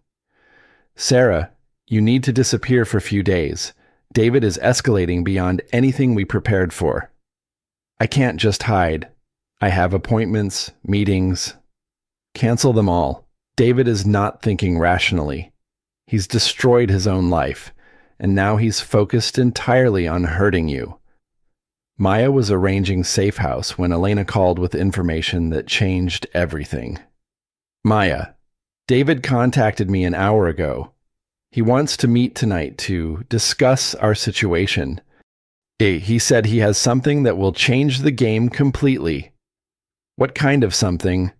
Sarah, you need to disappear for a few days. David is escalating beyond anything we prepared for. I can't just hide. I have appointments, meetings. Cancel them all. David is not thinking rationally. He's destroyed his own life, and now he's focused entirely on hurting you. Maya was arranging safe house when Elena called with information that changed everything. Maya, David contacted me an hour ago. He wants to meet tonight to discuss our situation. He said he has something that will change the game completely. What kind of something?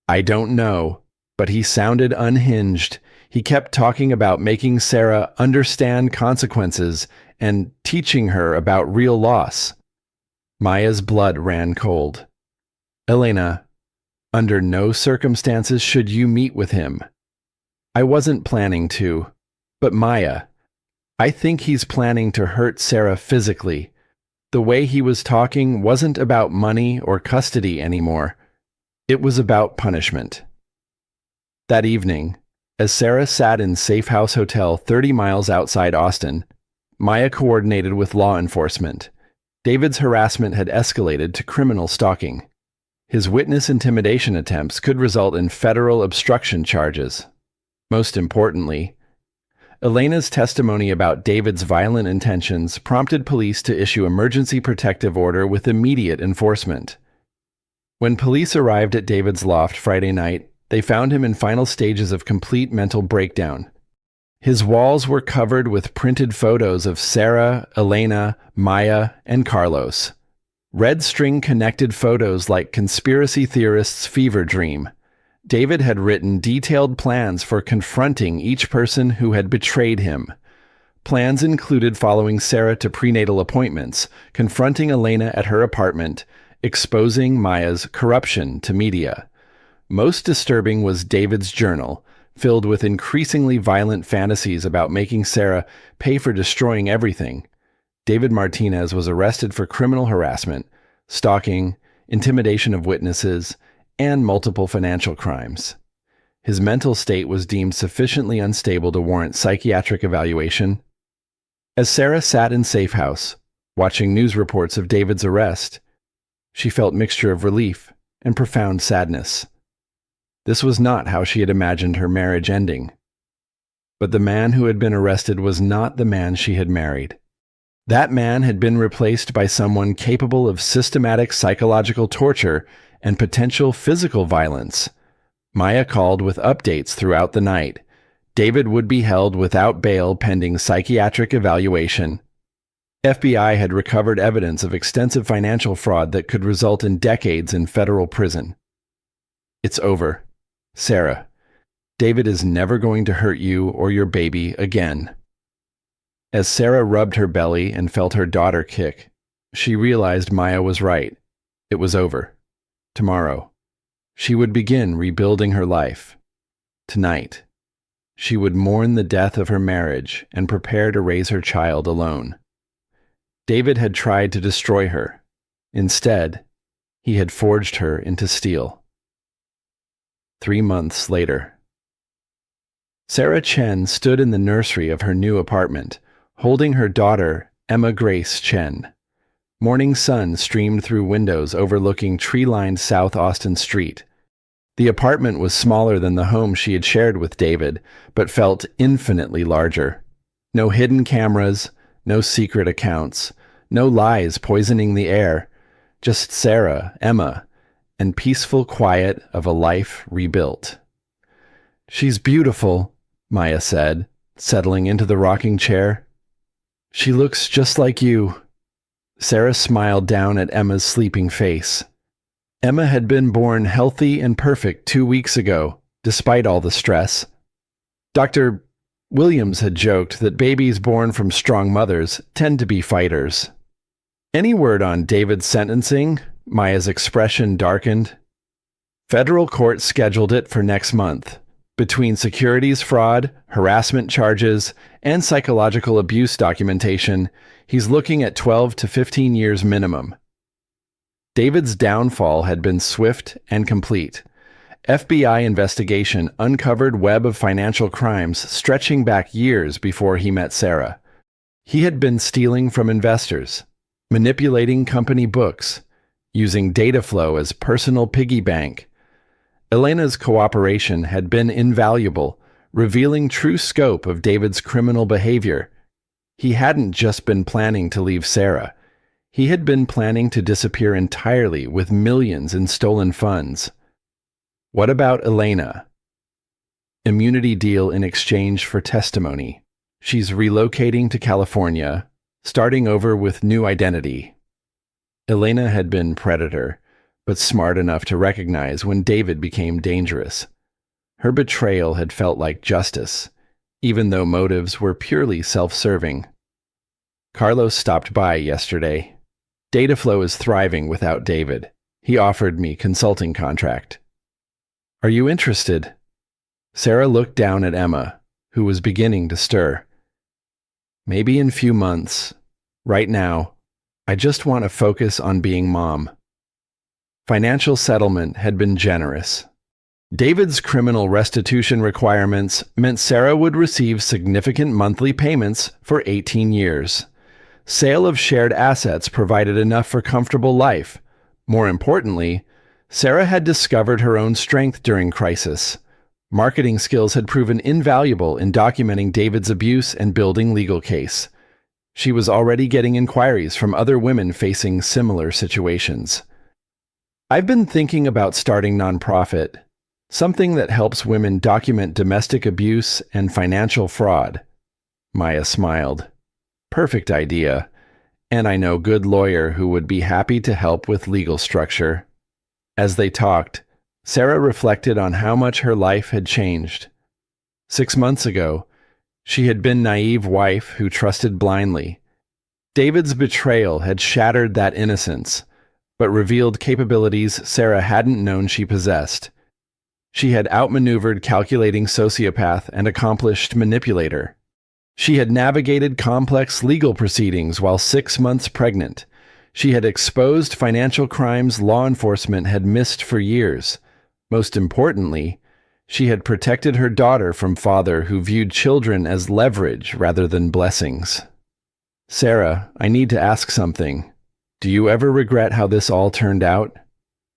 I don't know, but he sounded unhinged. He kept talking about making Sarah understand consequences and teaching her about real loss. Maya's blood ran cold. Elena, under no circumstances should you meet with him. I wasn't planning to, but Maya, I think he's planning to hurt Sarah physically. The way he was talking wasn't about money or custody anymore. It was about punishment. That evening, as Sarah sat in Safe House Hotel 30 miles outside Austin, Maya coordinated with law enforcement. David's harassment had escalated to criminal stalking. His witness intimidation attempts could result in federal obstruction charges. Most importantly, Elena's testimony about David's violent intentions prompted police to issue emergency protective order with immediate enforcement. When police arrived at David's loft Friday night, they found him in final stages of complete mental breakdown. His walls were covered with printed photos of Sarah, Elena, Maya, and Carlos. Red string connected photos like conspiracy theorists' fever dream. David had written detailed plans for confronting each person who had betrayed him. Plans included following Sarah to prenatal appointments, confronting Elena at her apartment, exposing Maya's corruption to media. Most disturbing was David's journal, filled with increasingly violent fantasies about making Sarah pay for destroying everything. David Martinez was arrested for criminal harassment, stalking, intimidation of witnesses, and multiple financial crimes. His mental state was deemed sufficiently unstable to warrant psychiatric evaluation. As Sarah sat in Safe House, watching news reports of David's arrest, she felt a mixture of relief and profound sadness. This was not how she had imagined her marriage ending. But the man who had been arrested was not the man she had married. That man had been replaced by someone capable of systematic psychological torture and potential physical violence. Maya called with updates throughout the night. David would be held without bail pending psychiatric evaluation. FBI had recovered evidence of extensive financial fraud that could result in decades in federal prison. It's over. Sarah, David is never going to hurt you or your baby again. As Sarah rubbed her belly and felt her daughter kick, she realized Maya was right. It was over. Tomorrow, she would begin rebuilding her life. Tonight, she would mourn the death of her marriage and prepare to raise her child alone. David had tried to destroy her. Instead, he had forged her into steel. 3 months later. Sarah Chen stood in the nursery of her new apartment, holding her daughter, Emma Grace Chen. Morning sun streamed through windows overlooking tree-lined South Austin Street. The apartment was smaller than the home she had shared with David, but felt infinitely larger. No hidden cameras, no secret accounts, no lies poisoning the air. Just Sarah, Emma, and peaceful quiet of a life rebuilt. "She's beautiful," Maya said, settling into the rocking chair. "She looks just like you." Sarah smiled down at Emma's sleeping face. Emma had been born healthy and perfect 2 weeks ago, despite all the stress. Dr. Williams had joked that babies born from strong mothers tend to be fighters. "Any word on David's sentencing?" Maya's expression darkened. Federal court scheduled it for next month. Between securities fraud, harassment charges, and psychological abuse documentation, he's looking at 12 to 15 years minimum. David's downfall had been swift and complete. FBI investigation uncovered web of financial crimes stretching back years before he met Sarah. He had been stealing from investors, manipulating company books, using data flow as personal piggy bank. Elena's cooperation had been invaluable, revealing true scope of David's criminal behavior. He hadn't just been planning to leave Sarah. He had been planning to disappear entirely with millions in stolen funds. What about Elena? Immunity deal in exchange for testimony. She's relocating to California, starting over with new identity. Elena had been predator, but smart enough to recognize when David became dangerous. Her betrayal had felt like justice, even though motives were purely self-serving. Carlos stopped by yesterday. Dataflow is thriving without David. He offered me consulting contract. Are you interested? Sarah looked down at Emma, who was beginning to stir. Maybe in few months. Right now, I just want to focus on being mom. Financial settlement had been generous. David's criminal restitution requirements meant Sarah would receive significant monthly payments for 18 years. Sale of shared assets provided enough for comfortable life. More importantly, Sarah had discovered her own strength during crisis. Marketing skills had proven invaluable in documenting David's abuse and building legal case. She was already getting inquiries from other women facing similar situations. I've been thinking about starting nonprofit, something that helps women document domestic abuse and financial fraud. Maya smiled. Perfect idea. And I know a good lawyer who would be happy to help with legal structure. As they talked, Sarah reflected on how much her life had changed. 6 months ago, she had been naive wife who trusted blindly. David's betrayal had shattered that innocence, but revealed capabilities Sarah hadn't known she possessed. She had outmaneuvered calculating sociopath and accomplished manipulator. She had navigated complex legal proceedings while 6 months pregnant. She had exposed financial crimes law enforcement had missed for years. Most importantly, she had protected her daughter from father who viewed children as leverage rather than blessings. Sarah, I need to ask something. Do you ever regret how this all turned out?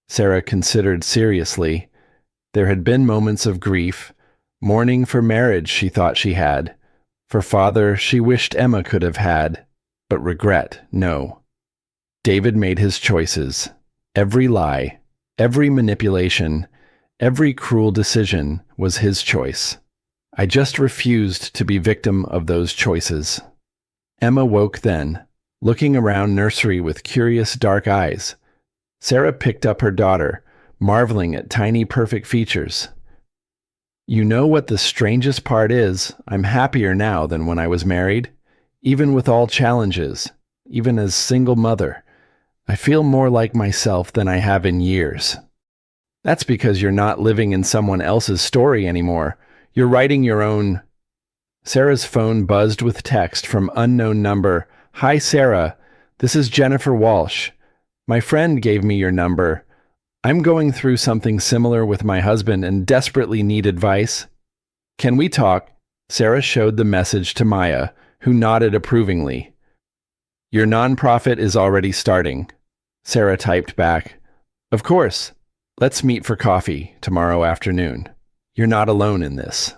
Sarah considered seriously. There had been moments of grief, mourning for marriage she thought she had, for father she wished Emma could have had, but regret, no. David made his choices. Every lie, every manipulation, every cruel decision was his choice. I just refused to be victim of those choices. Emma woke then, looking around nursery with curious dark eyes. Sarah picked up her daughter, marveling at tiny perfect features. You know what the strangest part is? I'm happier now than when I was married. Even with all challenges, even as single mother, I feel more like myself than I have in years. That's because you're not living in someone else's story anymore. You're writing your own. Sarah's phone buzzed with text from unknown number. Hi, Sarah. This is Jennifer Walsh. My friend gave me your number. I'm going through something similar with my husband and desperately need advice. Can we talk? Sarah showed the message to Maya, who nodded approvingly. Your nonprofit is already starting. Sarah typed back. Of course. Let's meet for coffee tomorrow afternoon. You're not alone in this.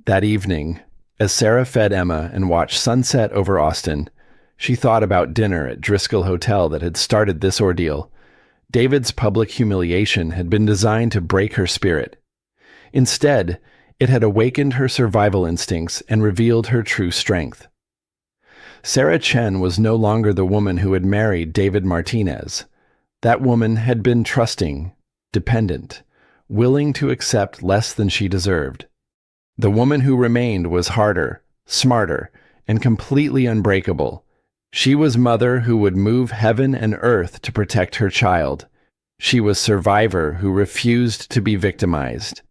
That evening, as Sarah fed Emma and watched sunset over Austin, she thought about dinner at Driscoll Hotel that had started this ordeal. David's public humiliation had been designed to break her spirit. Instead, it had awakened her survival instincts and revealed her true strength. Sarah Chen was no longer the woman who had married David Martinez. That woman had been trusting, dependent, willing to accept less than she deserved. The woman who remained was harder, smarter, and completely unbreakable. She was mother who would move heaven and earth to protect her child. She was survivor who refused to be victimized.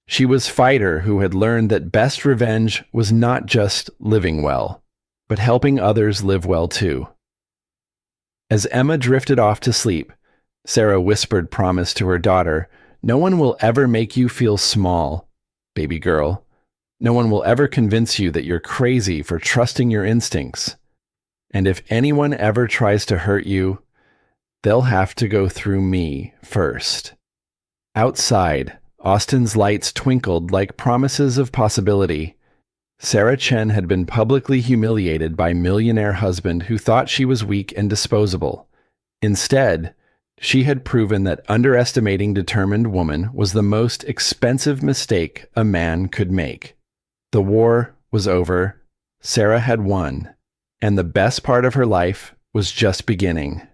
She was fighter who had learned that best revenge was not just living well, but helping others live well too. As Emma drifted off to sleep, Sarah whispered promise to her daughter, "No one will ever make you feel small, baby girl. No one will ever convince you that you're crazy for trusting your instincts. And if anyone ever tries to hurt you, they'll have to go through me first." Outside, Austin's lights twinkled like promises of possibility. Sarah Chen had been publicly humiliated by millionaire husband who thought she was weak and disposable. Instead, she had proven that underestimating determined woman was the most expensive mistake a man could make. The war was over, Sarah had won, and the best part of her life was just beginning.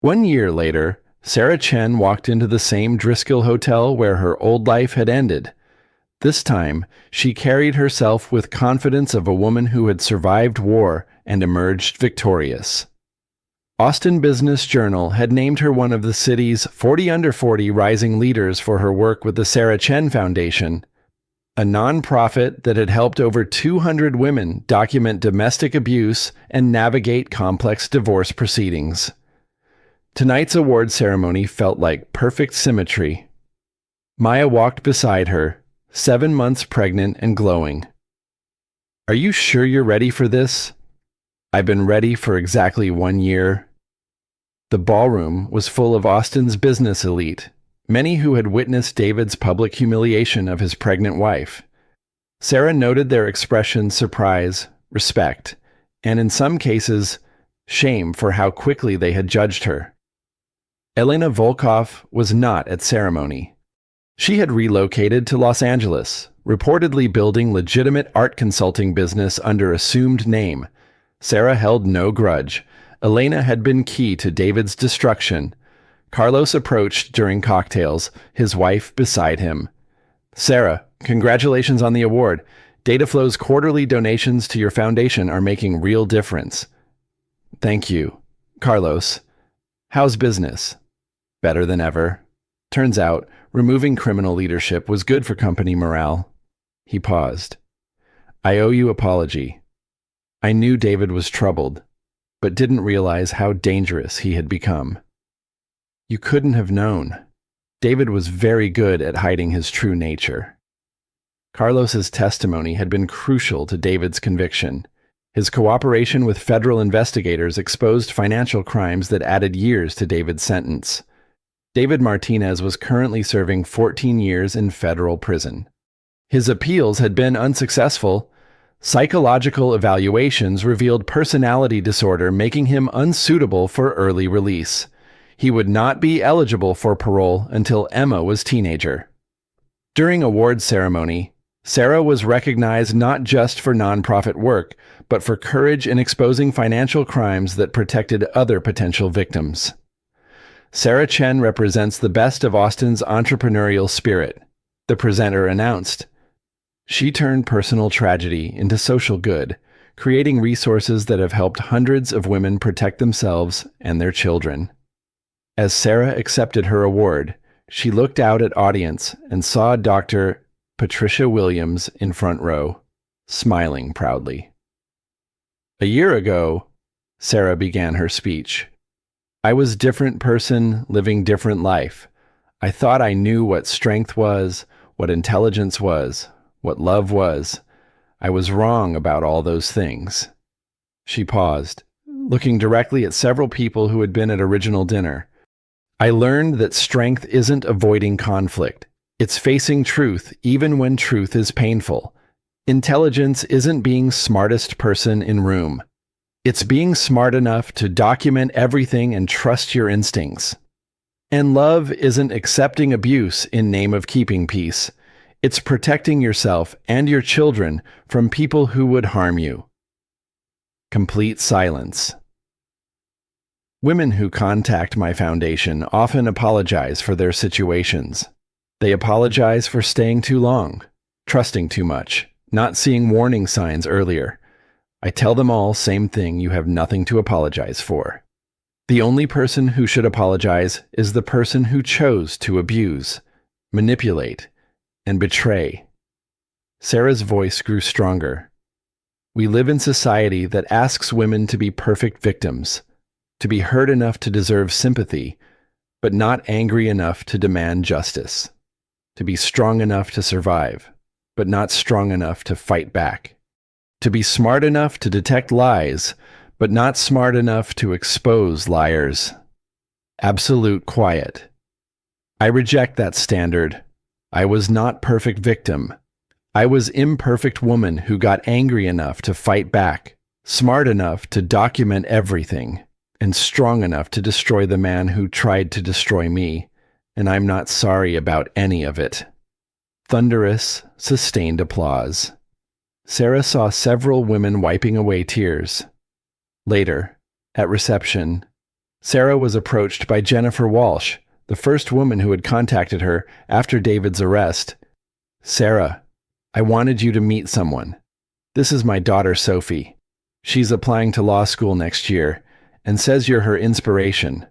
1 year later, Sarah Chen walked into the same Driscoll hotel where her old life had ended. This time, she carried herself with confidence of a woman who had survived war and emerged victorious. Austin Business Journal had named her one of the city's 40 under 40 rising leaders for her work with the Sarah Chen Foundation, a nonprofit that had helped over 200 women document domestic abuse and navigate complex divorce proceedings. Tonight's award ceremony felt like perfect symmetry. Maya walked beside her, 7 months pregnant and glowing. "Are you sure you're ready for this?" "I've been ready for exactly 1 year." The ballroom was full of Austin's business elite, many who had witnessed David's public humiliation of his pregnant wife. Sarah noted their expressions: surprise, respect, and in some cases, shame for how quickly they had judged her. Elena Volkov was not at ceremony. She had relocated to Los Angeles, reportedly building legitimate art consulting business under assumed name. Sarah held no grudge. Elena had been key to David's destruction. Carlos approached during cocktails, his wife beside him. "Sarah, congratulations on the award. Dataflow's quarterly donations to your foundation are making real difference." "Thank you." "Carlos, how's business?" "Better than ever. Turns out, removing criminal leadership was good for company morale." He paused. "I owe you apology. I knew David was troubled, but didn't realize how dangerous he had become." "You couldn't have known. David was very good at hiding his true nature." Carlos's testimony had been crucial to David's conviction. His cooperation with federal investigators exposed financial crimes that added years to David's sentence. David Martinez was currently serving 14 years in federal prison. His appeals had been unsuccessful. Psychological evaluations revealed personality disorder, making him unsuitable for early release. He would not be eligible for parole until Emma was teenager. During awards ceremony, Sarah was recognized not just for nonprofit work, but for courage in exposing financial crimes that protected other potential victims. Sarah Chen represents the best of Austin's entrepreneurial spirit, the presenter announced. She turned personal tragedy into social good, creating resources that have helped hundreds of women protect themselves and their children. As Sarah accepted her award, she looked out at audience and saw Dr. Patricia Williams in front row, smiling proudly. "A year ago," Sarah began her speech, "I was different person living different life. I thought I knew what strength was, what intelligence was, what love was. I was wrong about all those things." She paused, looking directly at several people who had been at original dinner. "I learned that strength isn't avoiding conflict. It's facing truth even when truth is painful. Intelligence isn't being smartest person in room. It's being smart enough to document everything and trust your instincts. And love isn't accepting abuse in name of keeping peace. It's protecting yourself and your children from people who would harm you." Complete silence. Women who contact my foundation often apologize for their situations. They apologize for staying too long, trusting too much, not seeing warning signs earlier. I tell them all, same thing, you have nothing to apologize for. The only person who should apologize is the person who chose to abuse, manipulate, and betray. Sarah's voice grew stronger. We live in society that asks women to be perfect victims, to be hurt enough to deserve sympathy, but not angry enough to demand justice, to be strong enough to survive, but not strong enough to fight back, to be smart enough to detect lies, but not smart enough to expose liars. Absolute quiet. I reject that standard. I was not perfect victim. I was imperfect woman who got angry enough to fight back, smart enough to document everything, and strong enough to destroy the man who tried to destroy me, and I'm not sorry about any of it." Thunderous, sustained applause. Sarah saw several women wiping away tears. Later, at reception, Sarah was approached by Jennifer Walsh, the first woman who had contacted her after David's arrest. "Sarah, I wanted you to meet someone. This is my daughter Sophie. She's applying to law school next year and says you're her inspiration."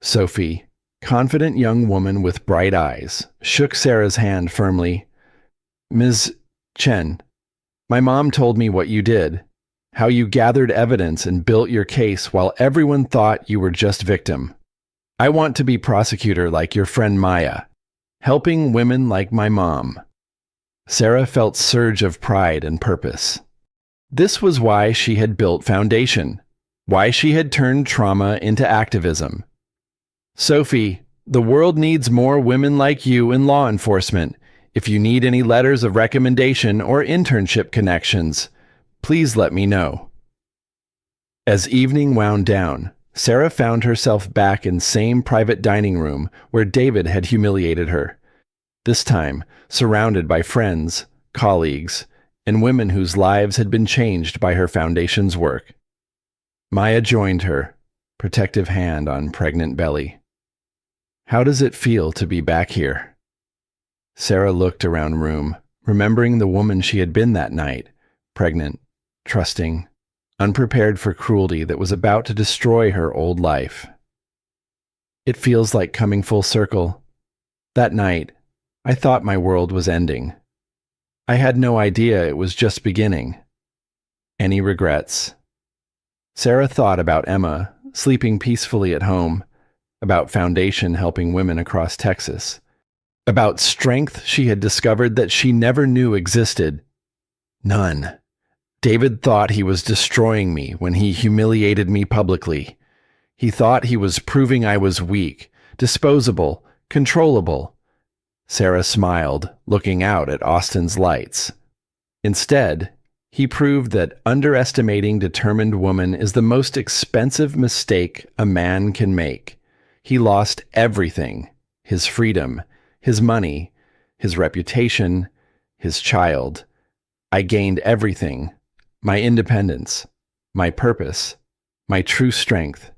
Sophie, confident young woman with bright eyes, shook Sarah's hand firmly. "Ms. Chen, my mom told me what you did, how you gathered evidence and built your case while everyone thought you were just victim. I want to be prosecutor like your friend Maya, helping women like my mom." Sarah felt surge of pride and purpose. This was why she had built Foundation, why she had turned trauma into activism. "Sophie, the world needs more women like you in law enforcement. If you need any letters of recommendation or internship connections, please let me know." As evening wound down, Sarah found herself back in same private dining room where David had humiliated her. This time, surrounded by friends, colleagues, and women whose lives had been changed by her Foundation's work. Maya joined her, protective hand on pregnant belly. "How does it feel to be back here?" Sarah looked around room, remembering the woman she had been that night, pregnant, trusting, unprepared for cruelty that was about to destroy her old life. "It feels like coming full circle. That night, I thought my world was ending. I had no idea it was just beginning." Any regrets? Sarah thought about Emma, sleeping peacefully at home, about Foundation helping women across Texas, about strength she had discovered that she never knew existed. None. David thought he was destroying me when he humiliated me publicly. He thought he was proving I was weak, disposable, controllable. Sarah smiled, looking out at Austin's lights. Instead, he proved that underestimating determined woman is the most expensive mistake a man can make. He lost everything: his freedom, his money, his reputation, his child. I gained everything: my independence, my purpose, my true strength.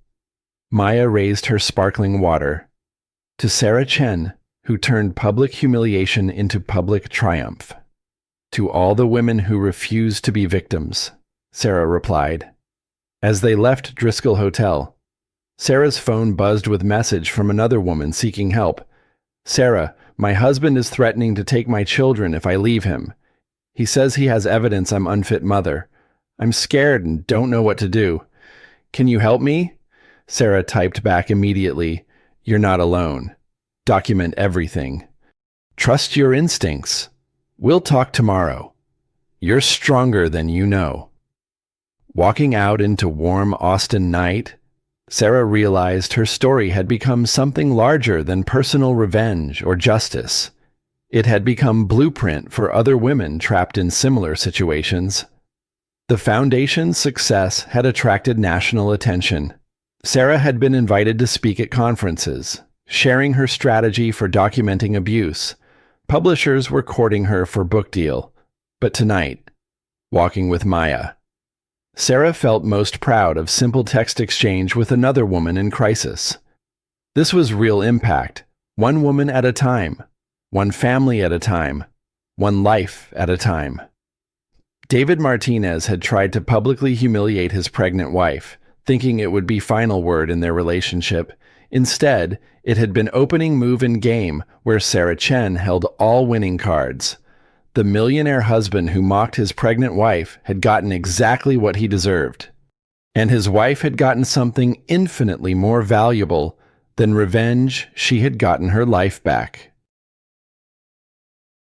Maya raised her sparkling water. To Sarah Chen, who turned public humiliation into public triumph. "To all the women who refuse to be victims," Sarah replied. As they left Driscoll Hotel, Sarah's phone buzzed with message from another woman seeking help. "Sarah, my husband is threatening to take my children if I leave him. He says he has evidence I'm unfit mother. I'm scared and don't know what to do. Can you help me?" Sarah typed back immediately, "You're not alone. Document everything. Trust your instincts. We'll talk tomorrow. You're stronger than you know." Walking out into warm Austin night, Sarah realized her story had become something larger than personal revenge or justice. It had become blueprint for other women trapped in similar situations. The Foundation's success had attracted national attention. Sarah had been invited to speak at conferences, sharing her strategy for documenting abuse. Publishers were courting her for book deal. But tonight, walking with Maya, Sarah felt most proud of simple text exchange with another woman in crisis. This was real impact, one woman at a time, one family at a time, one life at a time. David Martinez had tried to publicly humiliate his pregnant wife, thinking it would be final word in their relationship. Instead, it had been opening move in game where Sarah Chen held all winning cards. The millionaire husband who mocked his pregnant wife had gotten exactly what he deserved. And his wife had gotten something infinitely more valuable than revenge. She had gotten her life back.